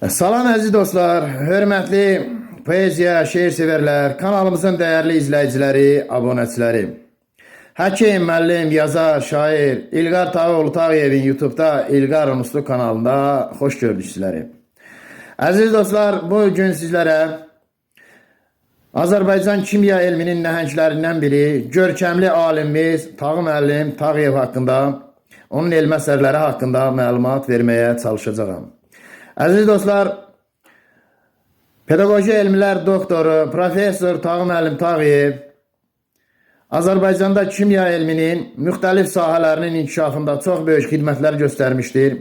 Salam əziz dostlar, hörmətli poeziya, şeir severlər, kanalımızın dəyərli izləyiciləri, abunəçiləri. Həkim, müəllim, yazar, şair İlqar Tağıoğlu Tağıyevin YouTube'da İlqar Muslu kanalında xoş gördük sizləri. Əziz dostlar, bu gün sizlərə Azərbaycan kimya elminin nəhənglərindən biri, görkəmli alimimiz Tağı müəllim Tağıyev haqqında, onun elmi əsərləri haqqında məlumat verməyə çalışacağam. Əziz dostlar, pedaqoji elmlər doktoru, professor Tağı müəllim Tağıyev Azərbaycanda kimya elminin müxtəlif sahələrinin inkişafında çox böyük xidmətlər göstərmişdir.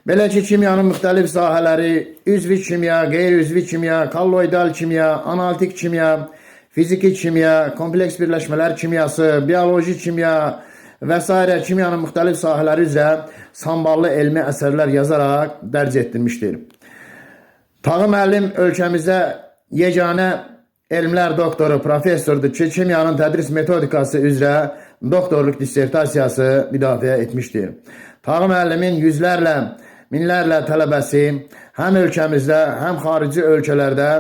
Belə ki, kimyanın müxtəlif sahələri üzvi kimya, qeyri-üzvi kimya, kolloidal kimya, analitik kimya, fiziki kimya, kompleks birləşmələr kimyası, bioloji kimya və s. kimyanın müxtəlif sahələri üzrə samballı elmi əsərlər yazaraq dərc etdirmişdir. Tağı müəllim ölkəmizdə yeganə elmlər doktoru, professordur ki, kimyanın tədris metodikası üzrə doktorluq dissertasiyası müdafiə etmişdir. Tağı müəllimin yüzlərlə, minlərlə tələbəsi həm ölkəmizdə, həm xarici ölkələrdə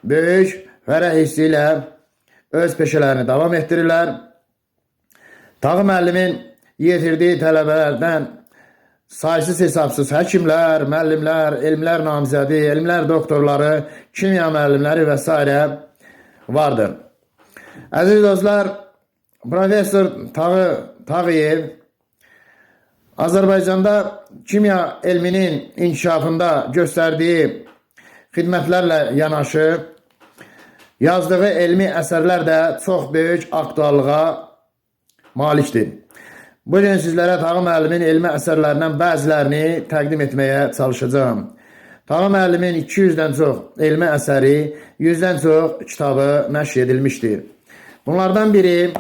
böyük fərəh hissi ilə öz peşələrini davam etdirirlər. Tağı müəllimin yetirdiyi tələbələrdən saysız hesabsız həkimlər, müəllimlər, elmlər namizədi, elmlər doktorları, kimya müəllimləri və s. vardır. Əziz dostlar, professor Tağıyev Azərbaycanda kimya elminin inkişafında göstərdiyi xidmətlərlə yanaşı, yazdığı elmi əsərlər də çox böyük aktuallığa malikdir. Bu gün sizlərə Tağı müəllimin elmi əsərlərindən bəzilərini təqdim etməyə çalışacağım. Tağı müəllimin 200-dən çox elmi əsəri, 100-dən çox kitabı nəşr edilmişdir. Bunlardan biri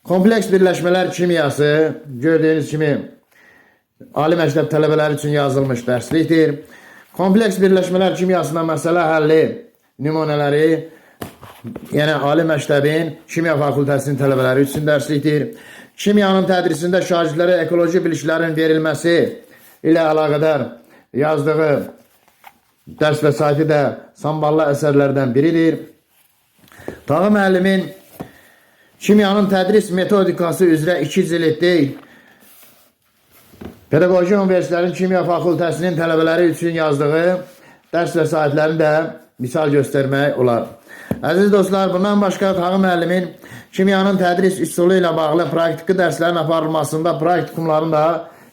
kompleks birləşmələr kimyası, gördüyünüz kimi ali məktəb tələbələri üçün yazılmış dərslikdir. Kompleks birləşmələr kimyasında məsələ həlli nümunələri, yəni ali məktəbin kimya fakültəsinin tələbələri üçün dərslikdir. Kimyanın tədrisində şagirdlərə ekoloji biliklərin verilməsi ilə əlaqədar yazdığı dərs vəsaiti də samballı əsərlərdən biridir. Tağı müəllimin kimyanın tədris metodikası üzrə 2 cildlik Pedaqoji Universitetinin Kimya Fakültəsinin tələbələri üçün yazdığı dərs vəsaitlərini də misal göstərmək olar. Əziz dostlar, bundan başqa Tağı müəllimin kimyanın tədris üsulu ilə bağlı praktiki dərslərin aparılmasında praktikumların da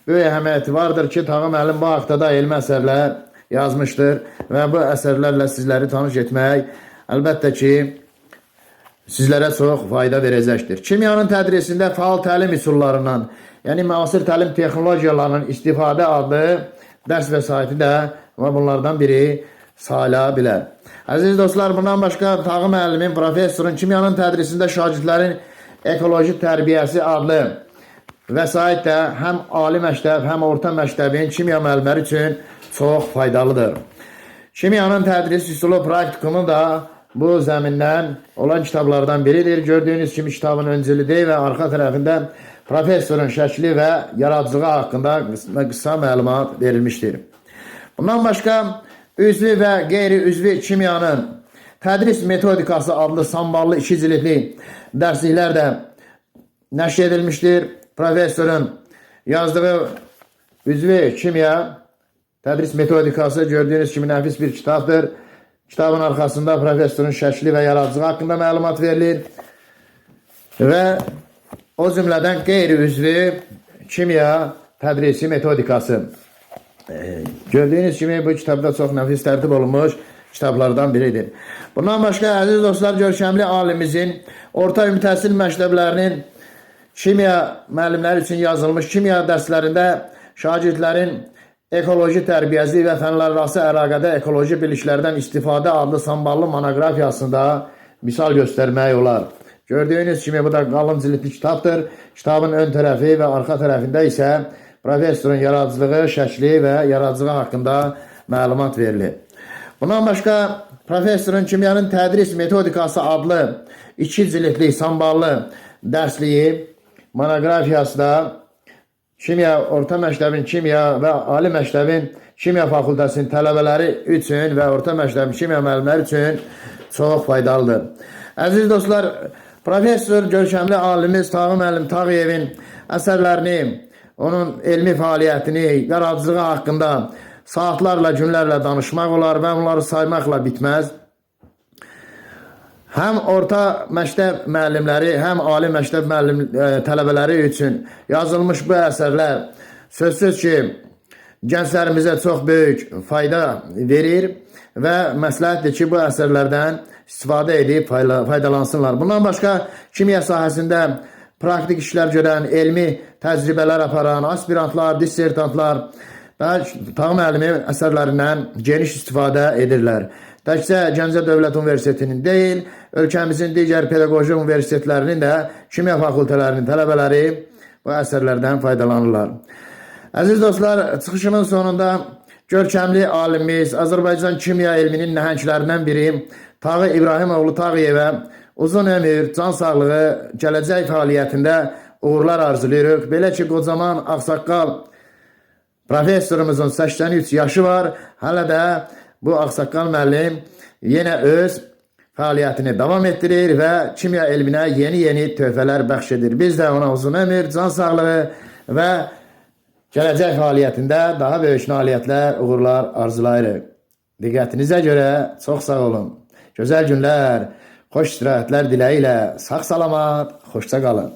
böyük əhəmiyyəti vardır ki, Tağı müəllim bu haqda da elmi əsərlər yazmışdır və bu əsərlərlə sizləri tanış etmək əlbəttə ki, sizlərə çox fayda verəcəkdir. Kimyanın tədrisində faal təlim üsullarından, yəni müasir təlim texnologiyalarının istifadə adlı dərs vəsaiti də bunlardan biri sayıla bilər. Əziz dostlar, bundan başqa Tağı müəllimin professorun kimyanın tədrisində şagirdlərin ekoloji tərbiyəsi adlı vəsait də həm ali məktəb, həm orta məktəbin kimya müəllimləri üçün çox faydalıdır. Kimyanın tədris üsulu praktikumu da bu zəmindən olan kitablardan biridir. Gördüyünüz kimi kitabın öncülüdür və arxa tərəfində professorun şəkli və yaradıcılığı haqqında qısa məlumat verilmişdir. Bundan başqa üzvi və qeyri-üzvi kimyanın tədris metodikası adlı samballı 2 cildlik dərsliklər də nəşr edilmişdir. Professorun yazdığı üzvi kimya tədris metodikası gördüyünüz kimi nəfis bir kitabdır. Kitabın arxasında professorun şəkli və yaradıcılığı haqqında məlumat verilir və o cümlədən qeyri-üzvi kimya tədrisi metodikası. Gördüyünüz kimi bu kitabda çox nəfis tərtib olunmuş kitablardan biridir. Bundan başqa, əziz dostlar, görkəmli alimimizin orta ümumi məktəblərinin kimya müəllimləri üçün yazılmış kimya dərslərində şagirdlərin ekoloji tərbiyəsi və fənlərarası əlaqədə ekoloji biliklərdən istifadə adlı samballı monoqrafiyasında misal göstərmək olar. Gördüyünüz kimi bu da qalın cildli kitabdır. Kitabın ön tərəfi və arxa tərəfində isə professorun yaradıcılığı, şəkli və yaradıcılığı haqqında məlumat verilir. Bundan başqa, professorun kimyanın tədris metodikası adlı 2 cildlik samballı dərsliyi monoqrafiyası da kimya orta məktəbin kimya və ali məktəbin kimya fakültəsinin tələbələri üçün və orta məktəbin kimya müəllimləri üçün çox faydalıdır. Əziz dostlar, professor görkəmli alimiz Tağı müəllim Tağıyevin əsərlərini, onun elmi fəaliyyətini, yaradıcılığı haqqında saatlarla, günlərlə danışmaq olar və onları saymaqla bitməz. Həm orta məktəb müəllimləri, həm ali məktəb tələbələri üçün yazılmış bu əsərlər sözsüz ki, gənclərimizə çox böyük fayda verir və məsləhətdir ki, bu əsərlərdən istifadə edib faydalansınlar. Bundan başqa, kimya sahəsində praktik işlər görən, elmi təcrübələr aparan aspirantlar, dissertantlar və Tağı müəllimin əsərlərindən geniş istifadə edirlər. Təkcə Gəncə Dövlət Universitetinin deyil, ölkəmizin digər pedaqoji universitetlərinin də kimya fakültələrinin tələbələri bu əsərlərdən faydalanırlar. Əziz dostlar, çıxışımın sonunda görkəmli alimimiz, Azərbaycan kimya elminin nəhənglərindən biri Tağı İbrahimoğlu Tağıyevə uzun ömür, can sağlığı, gələcək fəaliyyətində uğurlar arzulayırıq. Belə ki, qocaman ağsaqqal professorumuzun 83 yaşı var, hələ də bu ağsaqqal müəllim yenə öz fəaliyyətini davam etdirir və kimya elminə yeni töhfələr bəxş edir. Biz də ona uzun ömür, can sağlığı və gələcək fəaliyyətində daha böyük nailiyyətlər, uğurlar arzulayırıq. Diqqətinizə görə çox sağ olun. Gözəl günlər, xoş istirahətlər diləyi ilə sağ salamat, xoşça qalın.